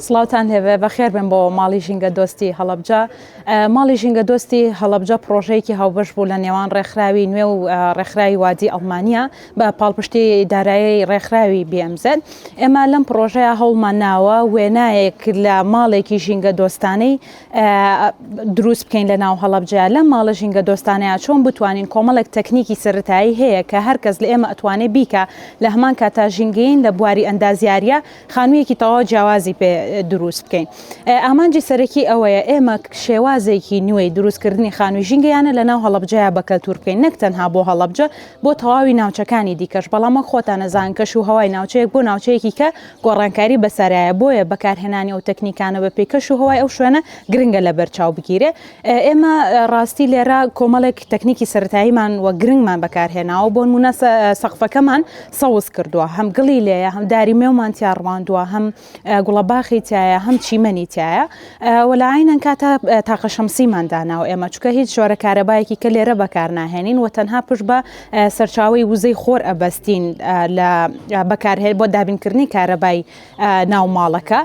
سڵاوتان هێوێ بەخێر بن بۆ ماڵی ژینگە دۆستی هەڵەبجە. ماڵی ژینگە دۆستی هەڵەبجە پرۆژەیەکی هاوبەش بوو لە نێوان ڕێکخراوی نوێ و ڕێکخراوی وادی ئەڵمانیا بە پاڵپشتی دارایی ڕێکخراوی BMZ. ئێمە لەم پرۆژەیە هەوڵمان ناوە وێنایەک لە ماڵێکی ژینگە دۆستانەی دروست بکەین لە ناو هەڵەبجە. لەم ماڵە ژینگە دۆستانەیە چۆن بتوانین کۆمەڵێک تەکنیکی سەرەتایی هەیە کە هەرکەس لە ئێمە ئەتوانێت بیکە لە هەمان کاتا ژینگەین لە بواری ئەندازیاریە خانوویەکی تەواو جیاوازی پێ دروست بکەین. ئامانجی سەرەکی ئەوەیە ئێمە شێوازێکی نوێی دروستکردنی خانووی ژینگەیانە لە ناو هەڵەبجەیە بەکەلتور بکەین، نەک تەنها بۆ هەڵەبجە بۆ تەواوی ناوچەکانی دیکەش. بەڵامە خۆتان نەزان کەش و هەوای ناوچەیەک بۆ ناوچەیەکی کە گۆڕانکاری بەسەرایە، بۆیە بەکارهێنانی ئەو تەکنیکانە بە پێکەش و هەوای ئەو شوێنە گرنگە لە بەرچاو بگیرێ. ئێمە ڕاستی لێرە کۆمەڵێک تەکنیکی سەرەتاییمان وە گرنگمان بەکارهێناوە بۆ نمونە سەقفەکەمان سەوز کردووە، هەم گڵی لێیە، هەم داری مێومان تیا ڕواندووە، هەم گوڵەباخی تایە، هەم چیمەنی تایە، وەلایەنەن کاتە تاقە شەمسیمان داناوە ئێمە، چونکە هیچ جۆرە کارەبایەکی کە لێرە بەکار ناهێنین و تەنها پشت بە سەرچاوی وزەی خۆر ئەبەستین لە بەکارهێن بۆ دابینکردنی کارەبای ناو ماڵەکە.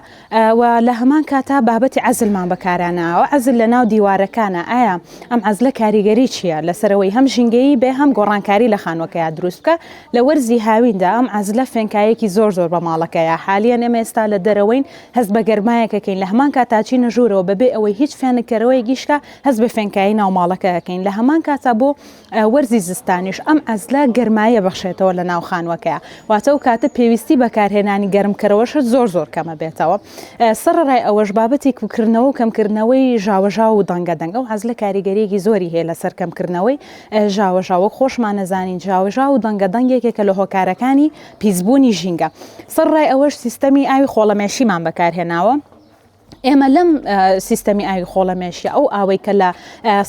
و لە هەمان کاتا بابەتی عەزلمان بەکاراناوە. عەزل لە ناو دیوارەکانە. ئایا ئەم عەزلە کاریگەری چییە؟ لەسەرەوەی هەم ژینگەیی بێ هەم گۆڕانکاری لە خانووەکەیە دروست بکە. لە وەرزی هاویندا ئەم عەزلە فێنکایەکی زۆر بە ماڵەکەیە. حالیان ئێمە ئێستا لە دەرەوەین هەست بە گەرمایەکەکەین، لە هەمان کاتاچی نەژوورەوە بەبێ ئەوەی هیچ فێنکەرەوەی گیشکە هەست بە فێنکایی ناو ماڵەکەەکەین. لە هەمان کاتا بۆ وەرزی زستانیش ئەم عەزلە گەرمایە بەخشێتەوە لە ناو خانووەکەیە، واتە و کاتە پێویستی بەکارهێنانی گەرمکەرەوەشت زۆر کەمە بێتەوە. سەرڕای ئەوەش بابەتی کوکردنەوە و کەمکردنەوەی ژاوەژاو و دەنگەدەنگ. ئەو عەزلە کاریگەریەکی زۆری هەیە لەسەر کەمکردنەوەی ژاوەژاوە. خۆشمان نەزانین ژاوەژاو و دەنگەدەنگێکێکە لە هۆکارەکانی پیسبوونی ژینگە. سەرڕای ئەوەش سیستەمی ئاوی خۆڵەمێشیمان بەکارهێناوە. ئێمە لەم سیستەمی ئاوی خۆڵەمێشی ئەو ئاوەی کە لە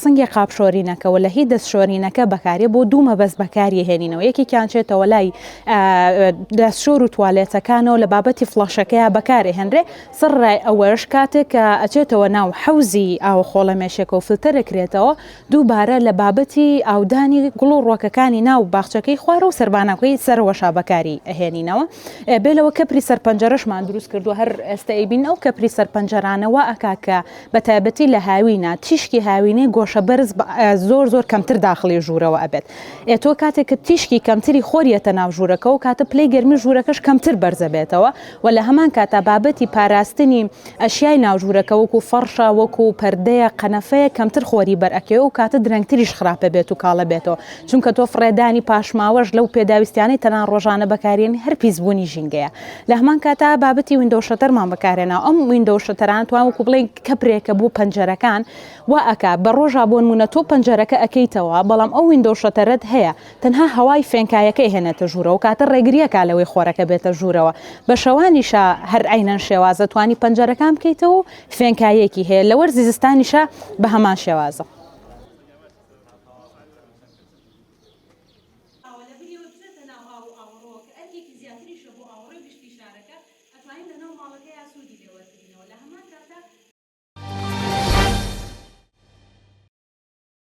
سنگی قاپشۆرینەکەەوە لە هی دەستشۆرینەکە بەکارێ بۆ دوو مەبەست بەکاری هێنینەوە. یەکێکیان چێتەوە لای دەستشۆر و توالێتەکانەوە لە بابەتی فڵەشەکەیە بەکارێ هێنرێ. سڕای ئەوەش کاتێک کە ئەچێتەوە ناو حەوزی ئاو خۆڵەمێشێکە و فلتەرەکرێتەوە دووبارە لە بابەتی ئاودانی گوڵ و ڕۆکەکانی ناو باخچەکەی خوارە و سەربانەکەی سەرەوەشا بەکاری هێنینەوە. بێلەوە کەپری سەرپەنجەرەشمان دروست کردووە. هەر ئێستا ئەیبین ئەو کەپری سەرپەنجەرانەوە ئەکاکە بە تایبەتی لە هاوینە تیشکی هاوینەی گۆشە بەرز زۆر کەمتر داخلی ژوورەوە ئەبێت. تۆ کاتێک کە تیشکی کەمتری خۆریەتە ناو ژوورەکە و کاتە پلەی گەرمی ژوورەکەش کەمتر بەرزە بێتەوە و لە هەمان کاتا بابەتی پاراستنی ئەشیای ناوژوورەکە وەکو فەرشە وەکو پەردەیە قەنەفەیە کەمتر خۆری بەرئەکێ و کاتە درەنگتریش خراپە بێت و کاڵە بێتەوە، چونکە تۆ فڕێدانی پاشماوەش لەو پێداویستیانەی تەنان ڕۆژانە بەکارێنی هەر پیسبوونی ژینگەیە. لە هەمان کاتا بابەتی وینندۆ شەتەرمان بەکارێنەوە. ئەم وینندۆ شەتەران توان وەکو بڵێ کەپرێکە بۆ پەنجەرەکان وا ئەکا بە ڕۆژا بۆ نمونە تۆ پەنجەرەکە ئەکەیتەوە، بەڵام ئەو وینندۆ شەتەرت هەیە تەنها هەوای فێنکایەکەی هێنێتە ژوورەوە، کاتە ڕێگریەکە لەوەی خۆرەکە بێتە ژوورەوە. بە شەوانیشە هەر عینەن شێوازە توانی پەنجەرەکان بکەیتەوە و فێنکایەکی هەیە. لە وەرزی زستانیشە بە هەمان شێوازە.